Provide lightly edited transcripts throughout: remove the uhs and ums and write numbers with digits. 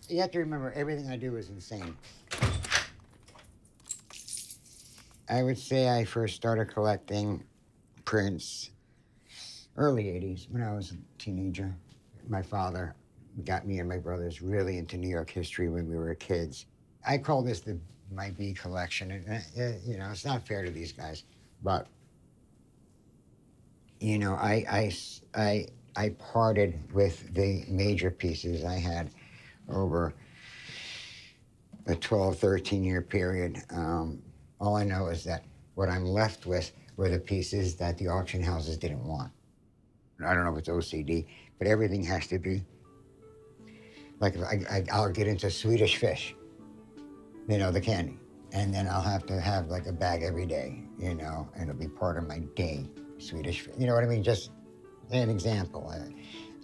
You have to remember, everything I do is insane. I would say I first started collecting prints early 80s when I was a teenager. My father got me and my brothers really into New York history when we were kids. I call this my B collection. And, you know, it's not fair to these guys, but, you know, I parted with the major pieces I had over a 12, 13-year period. All I know is that what I'm left with were the pieces that the auction houses didn't want. I don't know if it's OCD, but everything has to be, like I'll get into Swedish fish, you know, the candy. And then I'll have to have like a bag every day, you know, and it'll be part of my day, Swedish fish. You know what I mean? Just an example.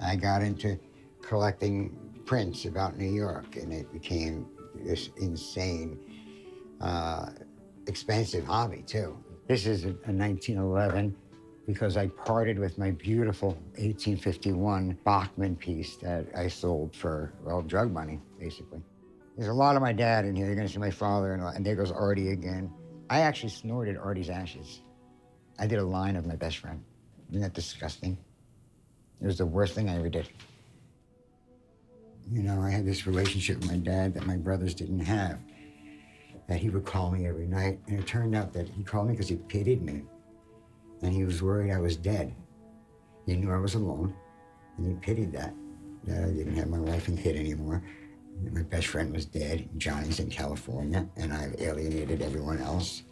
I got into collecting prints about New York, and it became this insane, expensive hobby too. This is a 1911 because I parted with my beautiful 1851 Bachman piece that I sold for, well, drug money, basically. There's a lot of my dad in here. You're gonna see my father, and there goes Artie again. I actually snorted Artie's ashes. I did a line of my best friend. Isn't that disgusting? It was the worst thing I ever did. You know, I had this relationship with my dad that my brothers didn't have, that he would call me every night, and it turned out that he called me because he pitied me, and he was worried I was dead. He knew I was alone, and he pitied that I didn't have my wife and kid anymore. My best friend was dead, Johnny's in California, and I've alienated everyone else.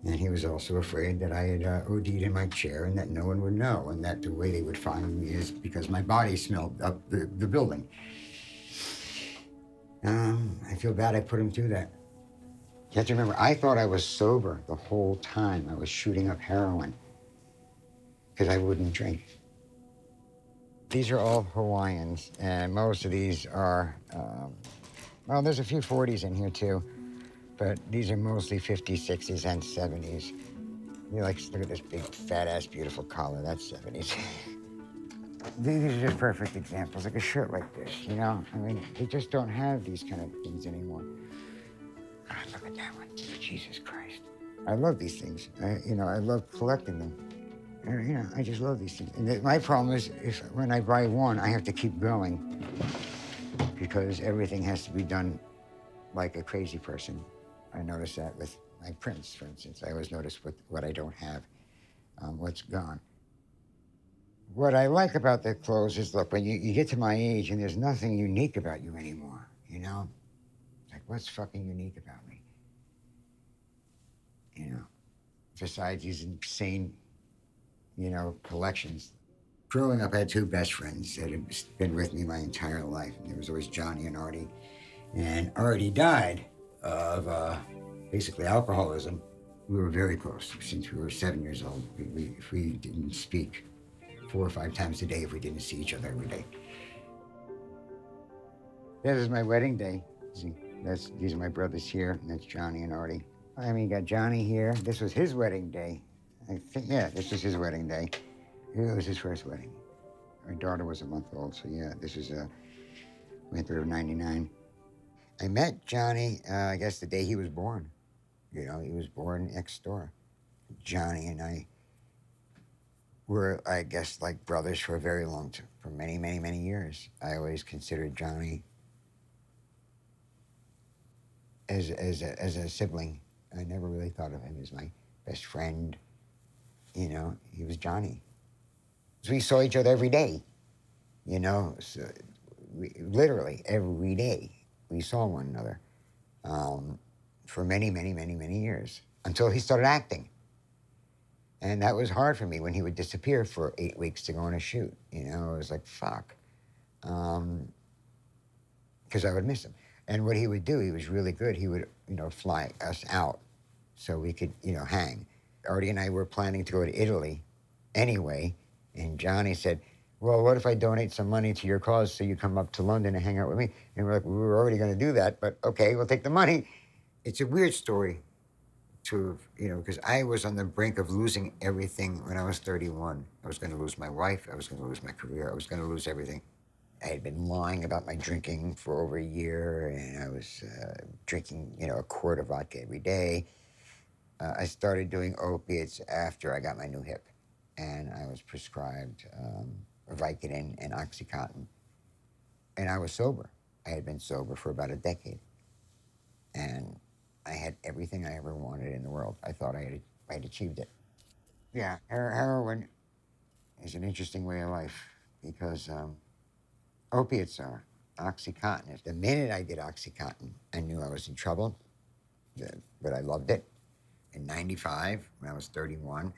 And he was also afraid that I had OD'd in my chair and that no one would know, and that the way they would find me is because my body smelled up the building. I feel bad I put him through that. You have to remember, I thought I was sober the whole time I was shooting up heroin because I wouldn't drink. These are all Hawaiians, and most of these are, well, there's a few 40s in here too, but these are mostly 50s, 60s, and 70s. You like, look at this big, fat-ass, beautiful collar, that's 70s. These are just perfect examples, like a shirt like this, you know? I mean, they just don't have these kind of things anymore. God, look at that one, Jesus Christ. I love these things, you know, I love collecting them. You know, I just love these things. And my problem is, when I buy one, I have to keep going because everything has to be done like a crazy person. I notice that with my prints, for instance. I always notice what I don't have, what's gone. What I like about the clothes is, look, when you get to my age and there's nothing unique about you anymore, you know? Like, what's fucking unique about me? You know, besides these insane, you know, collections. Growing up, I had two best friends that had been with me my entire life. And there was always Johnny and Artie. And Artie died of basically alcoholism. We were very close since we were 7 years old. If we didn't speak 4 or 5 times a day, if we didn't see each other every day. This is my wedding day. See, these are my brothers here, and that's Johnny and Artie. I mean, you got Johnny here. This was his wedding day. I think, yeah, this was his wedding day. It was his first wedding. Our daughter was a month old, so yeah, this is winter of '99. I met Johnny, I guess the day he was born. You know, he was born next door. Johnny and I were, I guess, like brothers for a very long time, for many, many, many years. I always considered Johnny as a sibling. I never really thought of him as my best friend. You know, he was Johnny. So we saw each other every day, you know, so literally every day we saw one another for many, many, many, many years until he started acting. And that was hard for me when he would disappear for 8 weeks to go on a shoot. You know, it was like, fuck. Because I would miss him. And what he would do, he was really good. He would, you know, fly us out so we could, you know, hang. Artie and I were planning to go to Italy anyway. And Johnny said, well, what if I donate some money to your cause so you come up to London and hang out with me? And we're like, we were already going to do that, but okay, we'll take the money. It's a weird story to, you know, because I was on the brink of losing everything when I was 31. I was going to lose my wife. I was going to lose my career. I was going to lose everything. I had been lying about my drinking for over a year, and I was drinking, a quart of vodka every day. I started doing opiates after I got my new hip, and I was prescribed Vicodin and OxyContin, and I was sober. I had been sober for about a decade, and I had everything I ever wanted in the world. I thought I had achieved it. Yeah, heroin is an interesting way of life because opiates are OxyContin. The minute I did OxyContin, I knew I was in trouble, but I loved it. In '95, when I was 31,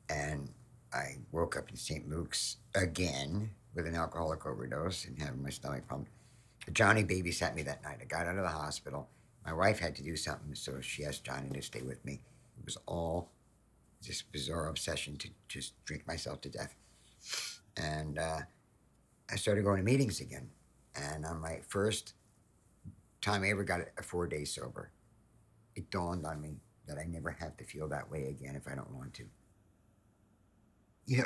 and I woke up in St. Luke's again with an alcoholic overdose and having my stomach pumped. Johnny babysat me that night. I got out of the hospital. My wife had to do something, so she asked Johnny to stay with me. It was all this bizarre obsession to just drink myself to death. And I started going to meetings again. And on my first time I ever got a 4-day sober, it dawned on me that I never have to feel that way again if I don't want to.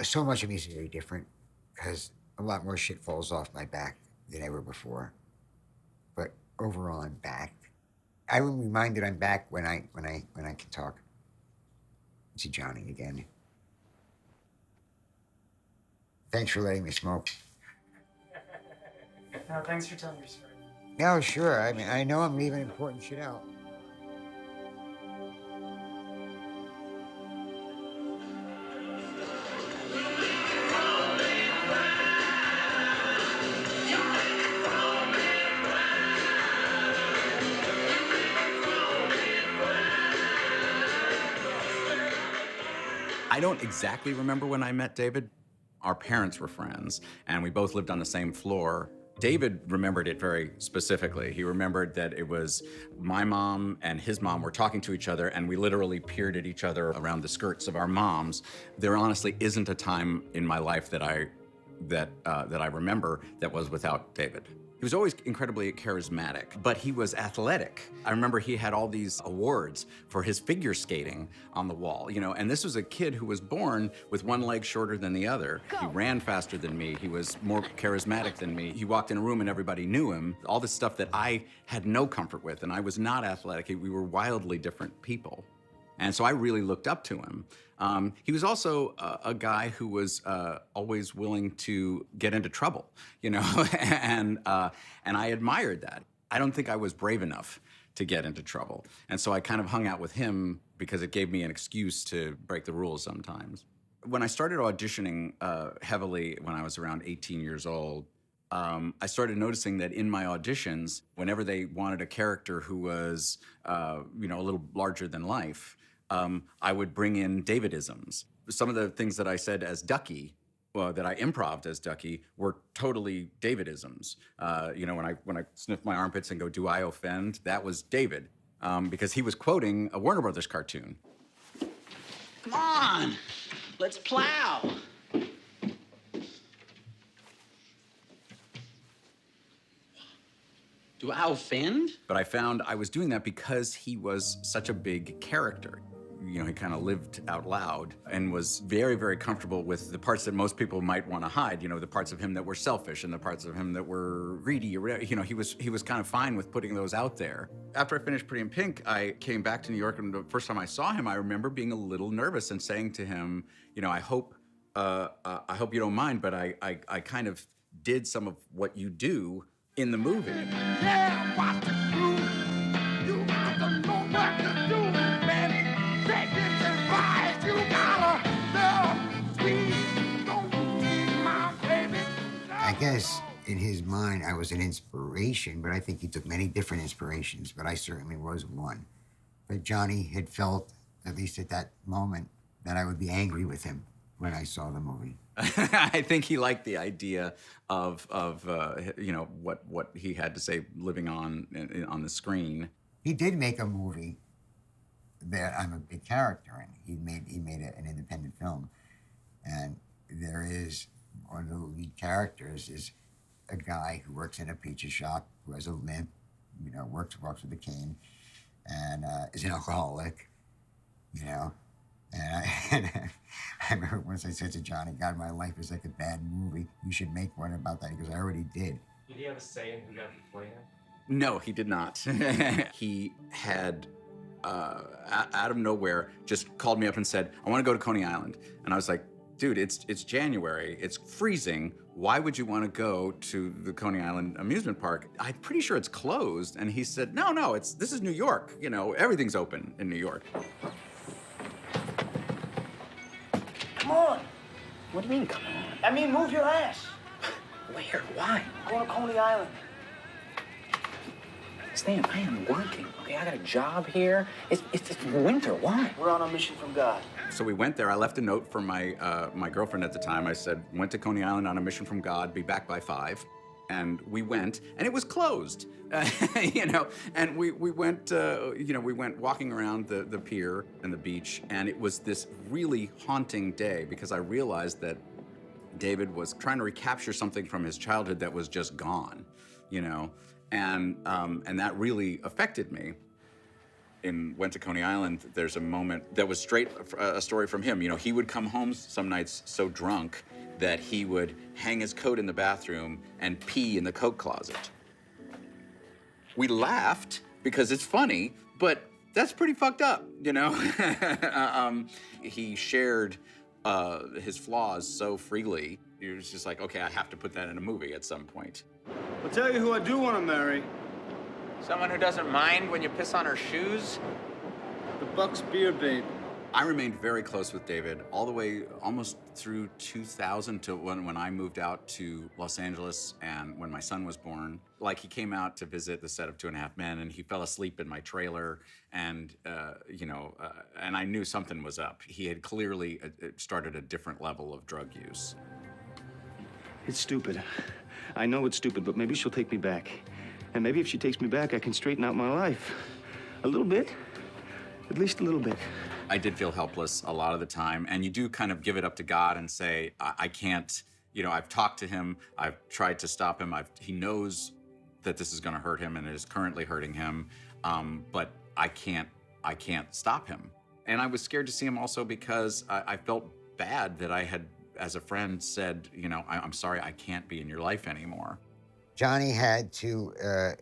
So much of me is very different because a lot more shit falls off my back than ever before. But overall, I'm back. I'm reminded I'm back when I can talk to Johnny again. Thanks for letting me smoke. No, thanks for telling your story. No, sure. I mean, I know I'm leaving important shit out. I don't exactly remember when I met David. Our parents were friends, and we both lived on the same floor. David remembered it very specifically. He remembered that it was my mom and his mom were talking to each other, and we literally peered at each other around the skirts of our moms. There honestly isn't a time in my life that I remember that was without David. He was always incredibly charismatic, but he was athletic. I remember he had all these awards for his figure skating on the wall, and this was a kid who was born with one leg shorter than the other. He ran faster than me. He was more charismatic than me. He walked in a room and everybody knew him. All this stuff that I had no comfort with, and I was not athletic. We were wildly different people. And so I really looked up to him. He was also a guy who was always willing to get into trouble, and I admired that. I don't think I was brave enough to get into trouble. And so I kind of hung out with him because it gave me an excuse to break the rules sometimes. When I started auditioning heavily when I was around 18 years old, I started noticing that in my auditions, whenever they wanted a character who was, a little larger than life, I would bring in Davidisms. Some of the things that I said as Ducky, that I improv'd as Ducky, were totally Davidisms. When I sniff my armpits and go, "Do I offend?" That was David, because he was quoting a Warner Brothers cartoon. Come on, let's plow. Do I offend? But I found I was doing that because he was such a big character. He kind of lived out loud and was very, very comfortable with the parts that most people might want to hide. The parts of him that were selfish and the parts of him that were greedy. He was kind of fine with putting those out there. After I finished Pretty in Pink, I came back to New York, and the first time I saw him, I remember being a little nervous and saying to him, I hope you don't mind, but I kind of did some of what you do in the movie. Yeah, watch the groove. You got to know what to do, baby. Take this advice. You gotta love, sweet, don't be my baby. I guess in his mind, I was an inspiration, but I think he took many different inspirations, but I certainly was one. But Johnny had felt, at least at that moment, that I would be angry with him when I saw the movie. I think he liked the idea of what he had to say living on the screen. He did make a movie that I'm a big character in. He made an independent film, and there is one of the lead characters is a guy who works in a pizza shop who has a limp, walks with a cane, and is an alcoholic, And I remember once I said to Johnny, God, my life is like a bad movie. You should make one about that. He goes, I already did. Did he have a say in who got to play him? No, he did not. He had, out of nowhere, just called me up and said, I want to go to Coney Island. And I was like, dude, it's January, it's freezing. Why would you want to go to the Coney Island amusement park? I'm pretty sure it's closed. And he said, no, this is New York. You know, everything open in New York. Come on. What do you mean, come on? I mean, move your ass. Where? Why? Going to Coney Island. Stan, I am working, okay? I got a job here. It's winter. Why? We're on a mission from God. So we went there. I left a note for my girlfriend at the time. I said, went to Coney Island on a mission from God, be back by 5. And we went, and it was closed, you know. And we went, we went walking around the pier and the beach, and it was this really haunting day because I realized that David was trying to recapture something from his childhood that was just gone, you know. And that really affected me. In Went to Coney Island, there's a moment that was straight a story from him. You know, he would come home some nights so drunk that he would hang his coat in the bathroom and pee in the coat closet. We laughed because it's funny, but that's pretty fucked up, you know? He shared his flaws so freely. It was just like, okay, I have to put that in a movie at some point. I'll tell you who I do want to marry. Someone who doesn't mind when you piss on her shoes? The Buck's beer babe. I remained very close with David all the way almost through 2000 to when I moved out to Los Angeles and when my son was born. Like, he came out to visit the set of 2.5 Men and he fell asleep in my trailer and, and I knew something was up. He had clearly started a different level of drug use. It's stupid. I know it's stupid, but maybe she'll take me back. And maybe if she takes me back, I can straighten out my life. A little bit. At least a little bit. I did feel helpless a lot of the time, and you do kind of give it up to God and say, I can't, you know, I've talked to him, I've tried to stop him, he knows that this is gonna hurt him and it is currently hurting him, but I can't stop him. And I was scared to see him also because I felt bad that I had, as a friend, said, you know, I'm sorry, I can't be in your life anymore. Johnny had to,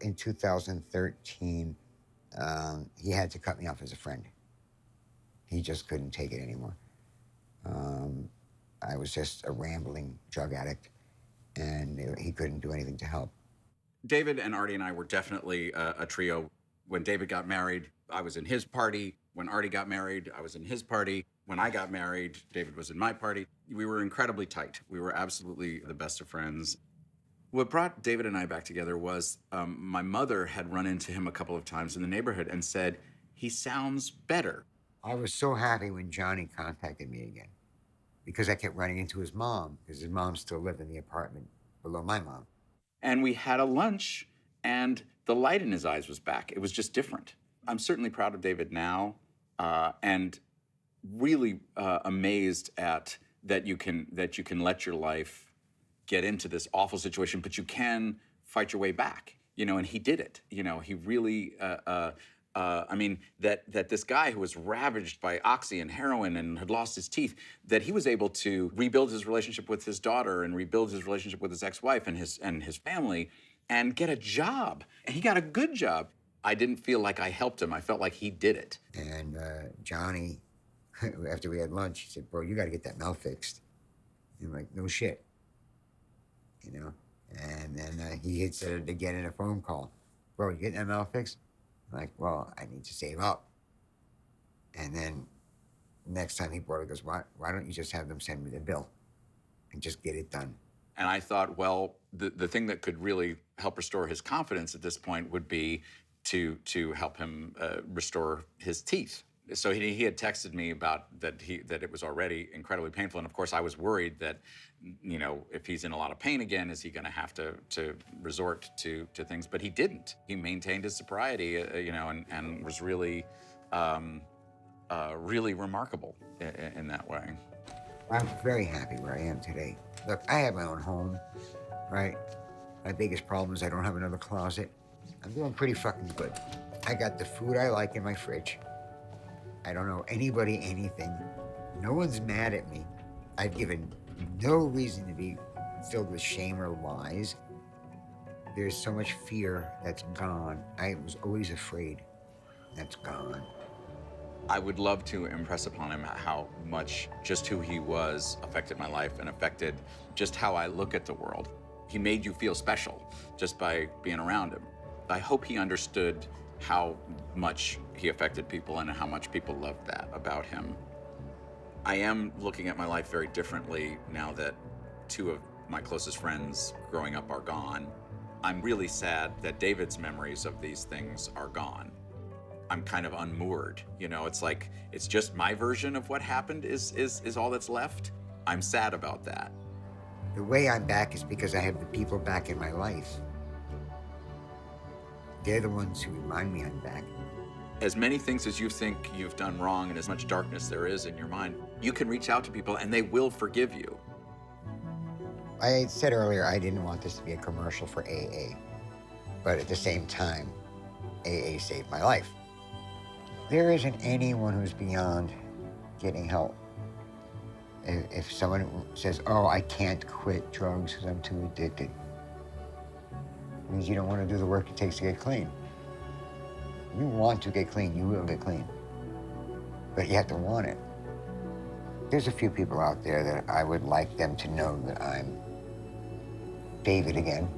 in 2013, he had to cut me off as a friend. He just couldn't take it anymore. I was just a rambling drug addict, and he couldn't do anything to help. David and Artie and I were definitely a trio. When David got married, I was in his party. When Artie got married, I was in his party. When I got married, David was in my party. We were incredibly tight. We were absolutely the best of friends. What brought David and I back together was my mother had run into him a couple of times in the neighborhood and said, he sounds better. I was so happy when Johnny contacted me again because I kept running into his mom because his mom still lived in the apartment below my mom. And we had a lunch and the light in his eyes was back. It was just different. I'm certainly proud of David now and really amazed at that you can let your life get into this awful situation, but you can fight your way back, you know, and he did it. You know, he really, I mean, that this guy who was ravaged by oxy and heroin and had lost his teeth, that he was able to rebuild his relationship with his daughter and rebuild his relationship with his ex-wife and his family and get a job. And he got a good job. I didn't feel like I helped him. I felt like he did it. And Johnny, after we had lunch, he said, bro, you got to get that mouth fixed. And I'm like, no shit. You know? And then he had said again in a phone call, bro, you getting that mouth fixed? I'm like, well, I need to save up. And then next time he brought it, he goes, why don't you just have them send me the bill and just get it done? And I thought, well, the thing that could really help restore his confidence at this point would be to help him restore his teeth. So he had texted me about that it was already incredibly painful, and of course I was worried that, you know, if he's in a lot of pain again, is he going to have to resort to things? But he didn't. He maintained his sobriety, you know, and was really, really remarkable in that way. I'm very happy where I am today. Look, I have my own home, right? My biggest problem is I don't have another closet. I'm doing pretty fucking good. I got the food I like in my fridge. I don't owe anybody anything. No one's mad at me. I've given no reason to be filled with shame or lies. There's so much fear that's gone. I was always afraid. That's gone. I would love to impress upon him how much just who he was affected my life and affected just how I look at the world. He made you feel special just by being around him. I hope he understood how much he affected people and how much people loved that about him. I am looking at my life very differently now that two of my closest friends growing up are gone. I'm really sad that David's memories of these things are gone. I'm kind of unmoored, you know, it's like, it's just my version of what happened is all that's left. I'm sad about that. The way I'm back is because I have the people back in my life. They're the ones who remind me I'm back. As many things as you think you've done wrong and as much darkness there is in your mind, you can reach out to people and they will forgive you. I said earlier I didn't want this to be a commercial for AA, but at the same time, AA saved my life. There isn't anyone who's beyond getting help. If someone says, oh, I can't quit drugs because I'm too addicted, it means you don't want to do the work it takes to get clean. You want to get clean, you will get clean. But you have to want it. There's a few people out there that I would like them to know that I'm David again.